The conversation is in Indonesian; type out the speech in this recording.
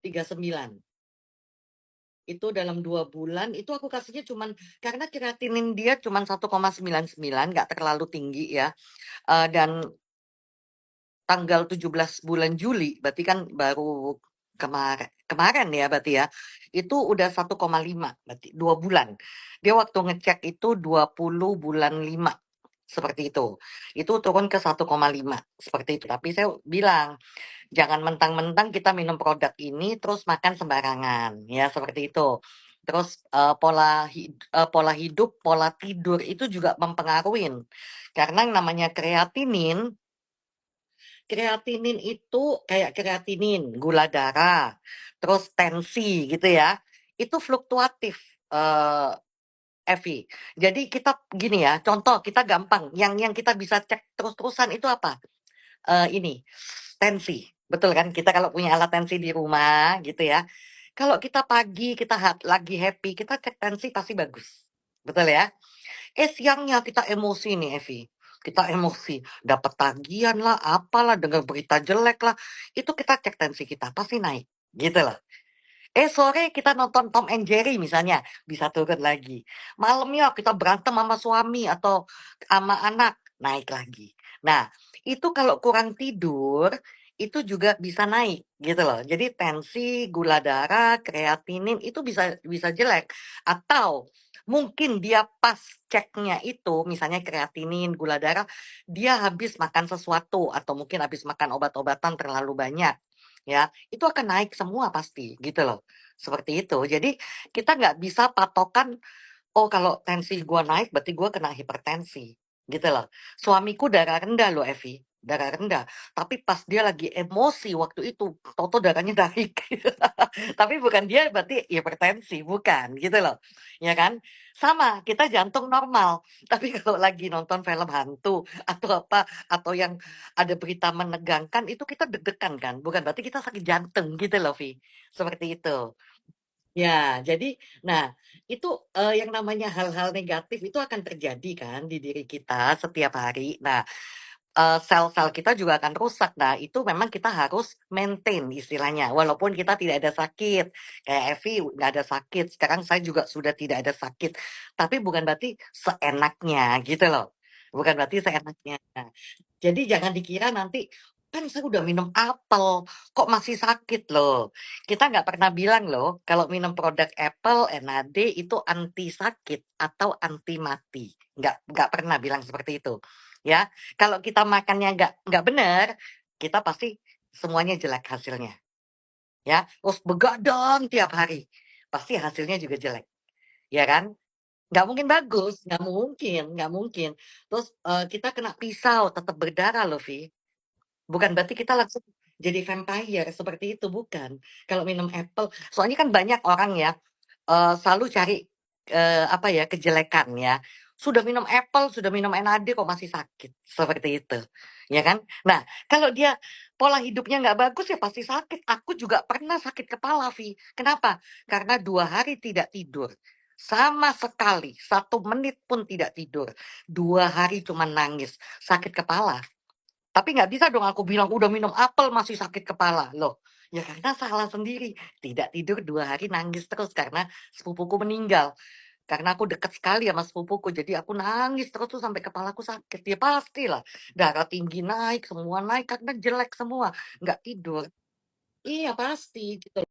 39. Itu dalam 2 bulan, itu aku kasihnya cuman karena kreatinin dia cuman 1,99, nggak terlalu tinggi ya, dan tanggal 17 bulan Juli, berarti kan baru kemarin ya berarti ya, itu udah 1,5 berarti 2 bulan. Dia waktu ngecek itu 20 bulan 5, seperti itu. Itu turun ke 1,5, seperti itu. Tapi saya bilang, "Jangan mentang-mentang kita minum produk ini terus makan sembarangan," ya seperti itu. Terus, pola hidup, pola tidur itu juga mempengaruhin. Karena yang namanya kreatinin itu kayak kreatinin, gula darah, terus tensi gitu ya, itu fluktuatif, Evi. Jadi kita gini ya, contoh kita gampang, yang kita bisa cek terus-terusan itu apa? Ini, tensi, betul kan? Kita kalau punya alat tensi di rumah gitu ya, kalau kita pagi kita lagi happy, kita cek tensi pasti bagus, betul ya? Siangnya kita emosi nih, Evi. Kita emosi, dapat tagihan lah, apalah, dengar berita jelek lah. Itu kita cek tensi kita, pasti naik. Gitu loh. Sore kita nonton Tom and Jerry misalnya, bisa turun lagi. Malamnya kita berantem sama suami atau sama anak, naik lagi. Nah, itu kalau kurang tidur, itu juga bisa naik gitu loh. Jadi tensi, gula darah, kreatinin itu bisa bisa jelek. Atau mungkin dia pas ceknya itu, misalnya kreatinin, gula darah, dia habis makan sesuatu atau mungkin habis makan obat-obatan terlalu banyak. Ya, itu akan naik semua pasti gitu loh. Seperti itu. Jadi kita nggak bisa patokan, "Oh kalau tensi gua naik berarti gua kena hipertensi." Gitu loh. Suamiku darah rendah loh Evi, darah rendah. Tapi pas dia lagi emosi waktu itu, tahu darahnya naik. Tapi bukan dia berarti hipertensi, bukan gitu loh. Ya kan? Sama, kita jantung normal. Tapi kalau lagi nonton film hantu atau apa, atau yang ada berita menegangkan, itu kita deg-degan kan? Bukan berarti kita sakit jantung gitu loh, Vi. Seperti itu. Ya, jadi nah itu, yang namanya hal-hal negatif itu akan terjadi kan di diri kita setiap hari. Nah, sel-sel kita juga akan rusak. Nah, itu memang kita harus maintain istilahnya, walaupun kita tidak ada sakit. Kayak Evi nggak ada sakit, sekarang saya juga sudah tidak ada sakit. Tapi bukan berarti seenaknya gitu loh, bukan berarti seenaknya. Jadi jangan dikira nanti, "Kan saya udah minum apel, kok masih sakit loh." Kita nggak pernah bilang loh, kalau minum produk apel, NAD itu anti sakit atau anti mati. Nggak pernah bilang seperti itu, ya. Kalau kita makannya nggak bener, kita pasti semuanya jelek hasilnya, ya. Terus begadang tiap hari, pasti hasilnya juga jelek, ya kan? Nggak mungkin bagus, nggak mungkin. Terus, kita kena pisau tetap berdarah loh, Vi. Bukan berarti kita langsung jadi vampire, seperti itu, bukan. Kalau minum apel soalnya kan banyak orang ya, selalu cari, apa ya, kejelekan ya. Sudah minum apel, sudah minum NAD kok masih sakit, seperti itu, ya kan. Nah, kalau dia pola hidupnya nggak bagus ya pasti sakit. Aku juga pernah sakit kepala, Vi. Kenapa? Karena 2 hari tidak tidur. Sama sekali, 1 menit pun tidak tidur. 2 hari cuma nangis, sakit kepala. Tapi nggak bisa dong aku bilang, "Udah minum apel masih sakit kepala." Loh, ya karena salah sendiri. Tidak tidur 2 hari nangis terus karena sepupuku meninggal. Karena aku dekat sekali sama sepupuku, jadi aku nangis terus tuh sampai kepalaku sakit. Ya pastilah, darah tinggi naik, semua naik karena jelek semua, nggak tidur. Iya pasti, gitu.